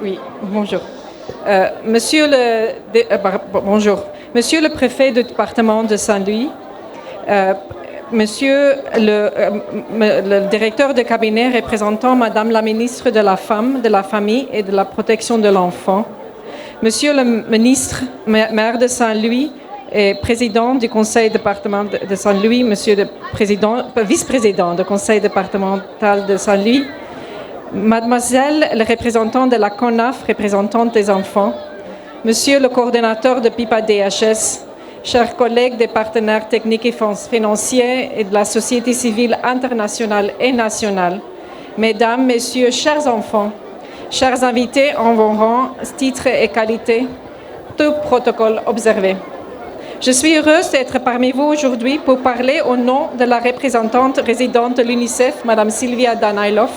Oui, bonjour. Bonjour. Monsieur le préfet du département de Saint-Louis, monsieur le directeur de cabinet représentant Madame la ministre de la Femme, de la Famille et de la Protection de l'Enfant, monsieur le ministre, maire de Saint-Louis et président du conseil départemental de Saint-Louis, monsieur le vice-président du conseil départemental de Saint-Louis, Mademoiselle le représentant de la CONAF, représentante des enfants, Monsieur le coordonnateur de PIPA-DHS, chers collègues des partenaires techniques et financiers et de la société civile internationale et nationale, Mesdames, Messieurs, chers enfants, chers invités en vos rangs, titres et qualités, tout protocole observé. Je suis heureuse d'être parmi vous aujourd'hui pour parler au nom de la représentante résidente de l'UNICEF, Madame Sylvia Danilov,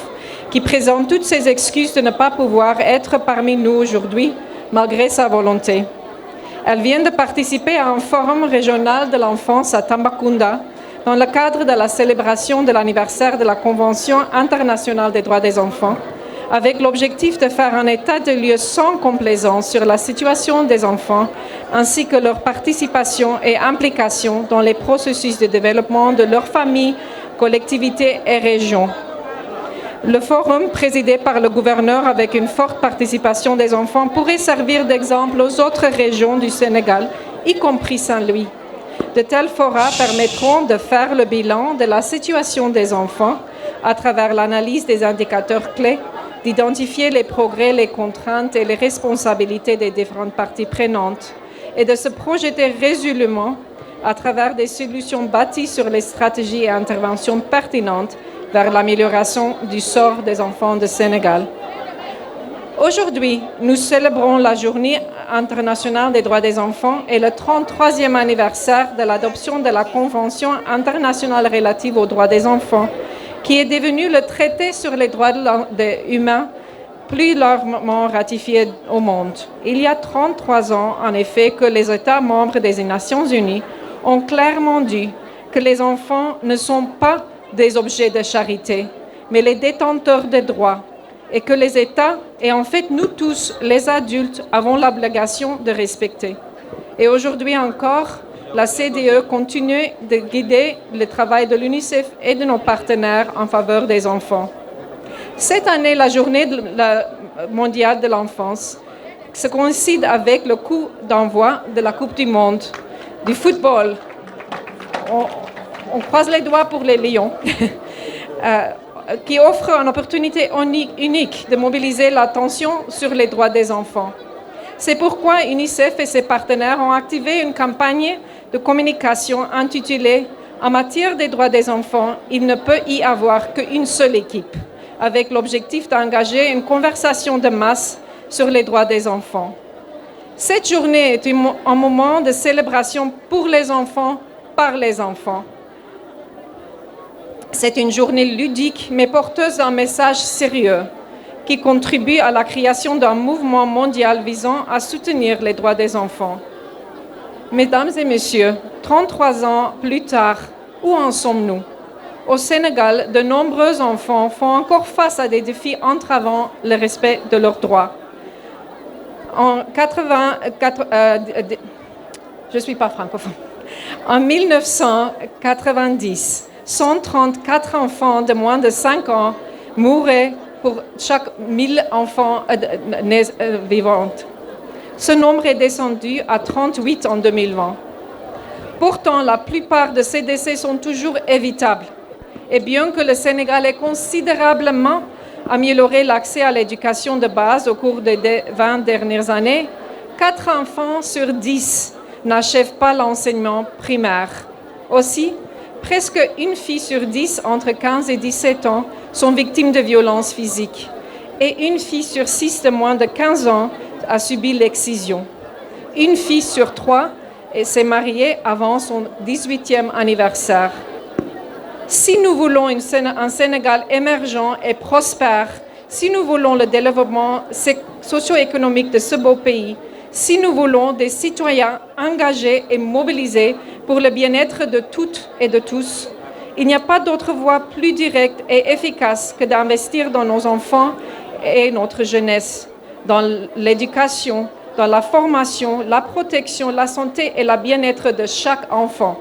qui présente toutes ses excuses de ne pas pouvoir être parmi nous aujourd'hui, malgré sa volonté. Elle vient de participer à un forum régional de l'enfance à Tambacounda, dans le cadre de la célébration de l'anniversaire de la Convention internationale des droits des enfants, avec l'objectif de faire un état de lieu sans complaisance sur la situation des enfants, ainsi que leur participation et implication dans les processus de développement de leurs familles, collectivités et régions. Le forum, présidé par le gouverneur avec une forte participation des enfants, pourrait servir d'exemple aux autres régions du Sénégal, y compris Saint-Louis. De tels forats permettront de faire le bilan de la situation des enfants à travers l'analyse des indicateurs clés, d'identifier les progrès, les contraintes et les responsabilités des différentes parties prenantes et de se projeter résolument à travers des solutions bâties sur les stratégies et interventions pertinentes vers l'amélioration du sort des enfants du Sénégal. Aujourd'hui, nous célébrons la Journée internationale des droits des enfants et le 33e anniversaire de l'adoption de la Convention internationale relative aux droits des enfants, qui est devenue le traité sur les droits humains plus largement ratifié au monde. Il y a 33 ans, en effet, que les États membres des Nations Unies ont clairement dit que les enfants ne sont pas des objets de charité, mais les détenteurs de droits, et que les États, et en fait nous tous, les adultes, avons l'obligation de respecter. Et aujourd'hui encore, la CDE continue de guider le travail de l'UNICEF et de nos partenaires en faveur des enfants. Cette année, la journée mondiale de l'enfance se coïncide avec le coup d'envoi de la Coupe du Monde du football. On croise les doigts pour les Lions, qui offre une opportunité unique de mobiliser l'attention sur les droits des enfants. C'est pourquoi UNICEF et ses partenaires ont activé une campagne de communication intitulée « En matière des droits des enfants, il ne peut y avoir qu'une seule équipe », avec l'objectif d'engager une conversation de masse sur les droits des enfants. Cette journée est un moment de célébration pour les enfants, par les enfants. C'est une journée ludique, mais porteuse d'un message sérieux qui contribue à la création d'un mouvement mondial visant à soutenir les droits des enfants. Mesdames et messieurs, 33 ans plus tard, où en sommes-nous? Au Sénégal, de nombreux enfants font encore face à des défis entravant le respect de leurs droits. Je ne suis pas francophone. En 1990, 134 enfants de moins de 5 ans mouraient pour chaque 1000 enfants nés vivants. Ce nombre est descendu à 38 en 2020. Pourtant, la plupart de ces décès sont toujours évitables. Et bien que le Sénégal ait considérablement amélioré l'accès à l'éducation de base au cours des 20 dernières années, 4 enfants sur 10 n'achèvent pas l'enseignement primaire. Aussi, presque une fille sur 10 entre 15 et 17 ans sont victimes de violences physiques et une fille sur 6 de moins de 15 ans a subi l'excision. Une fille sur 3 s'est mariée avant son 18e anniversaire. Si nous voulons un Sénégal émergent et prospère, si nous voulons le développement socio-économique de ce beau pays, si nous voulons des citoyens engagés et mobilisés pour le bien-être de toutes et de tous, il n'y a pas d'autre voie plus directe et efficace que d'investir dans nos enfants et notre jeunesse, dans l'éducation, dans la formation, la protection, la santé et le bien-être de chaque enfant.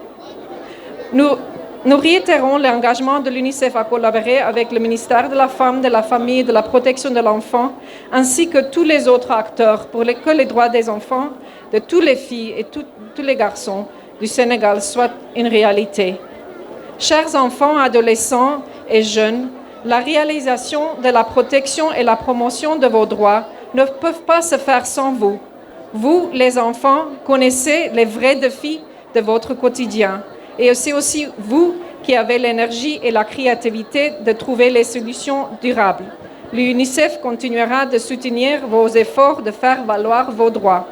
Nous réitérons l'engagement de l'UNICEF à collaborer avec le ministère de la Femme, de la Famille et de la Protection de l'Enfant, ainsi que tous les autres acteurs pour que les droits des enfants, de toutes les filles et tous les garçons du Sénégal soient une réalité. Chers enfants, adolescents et jeunes, la réalisation de la protection et la promotion de vos droits ne peuvent pas se faire sans vous. Vous, les enfants, connaissez les vrais défis de votre quotidien. Et c'est aussi vous qui avez l'énergie et la créativité de trouver les solutions durables. L'UNICEF continuera de soutenir vos efforts de faire valoir vos droits.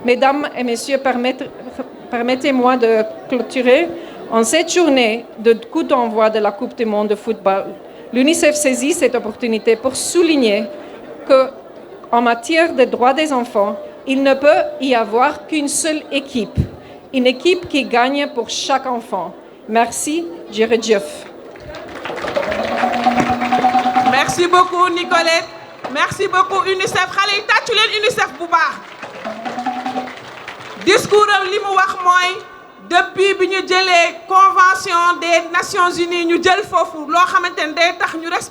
Mesdames et messieurs, permettez-moi de clôturer. En cette journée de coup d'envoi de la Coupe du monde de football, l'UNICEF saisit cette opportunité pour souligner qu'en matière de droits des enfants, il ne peut y avoir qu'une seule équipe. Une équipe qui gagne pour chaque enfant. Merci, jërëjëf. Merci beaucoup, Nicolette. Merci beaucoup, UNICEF. Xale yi tàccu leen UNICEF bu baax. Discours am li mu wax mooy depuis bi ñu jëlee convention des Nations Unies ñu jël foofu loo xamante ne day tax ñu respecter